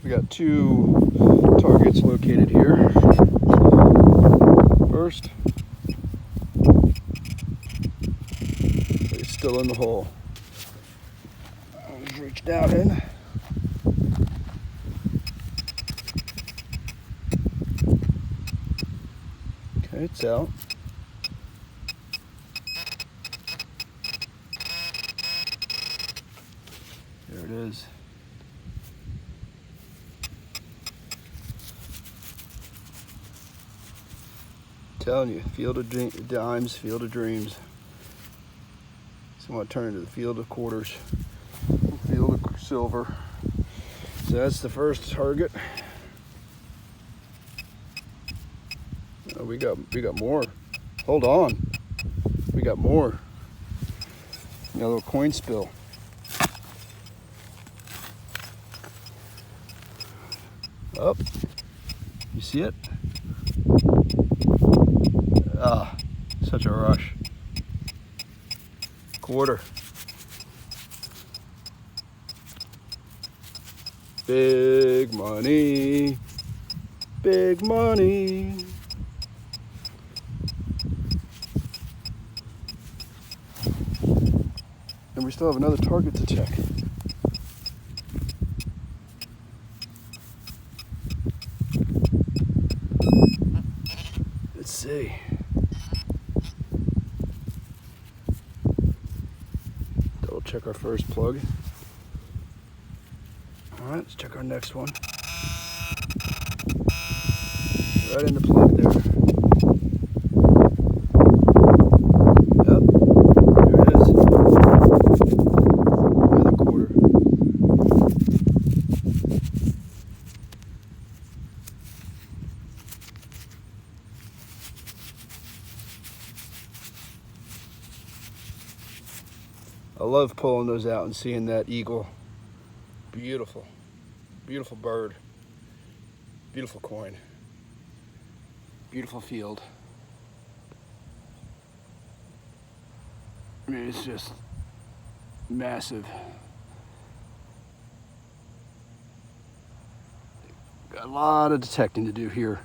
We got two targets located here. First, it's still in the hole. I just reached out in. Okay, it's out. There it is. Telling you, field of dimes, field of dreams. So I want to turn into the field of quarters, field of silver. So that's the first target. Oh, we got more. Hold on, we got more. Got a little coin spill. Up, you see it? Ah, such a rush. Quarter. Big money. Big money. And we still have another target to check. Let's see. Double check our first plug. All right, let's check our next one. Right in the plug there. Yep, there it is. Another quarter. I love pulling those out and seeing that eagle. Beautiful, beautiful bird, beautiful coin, beautiful field. I mean, it's just massive. Got a lot of detecting to do here.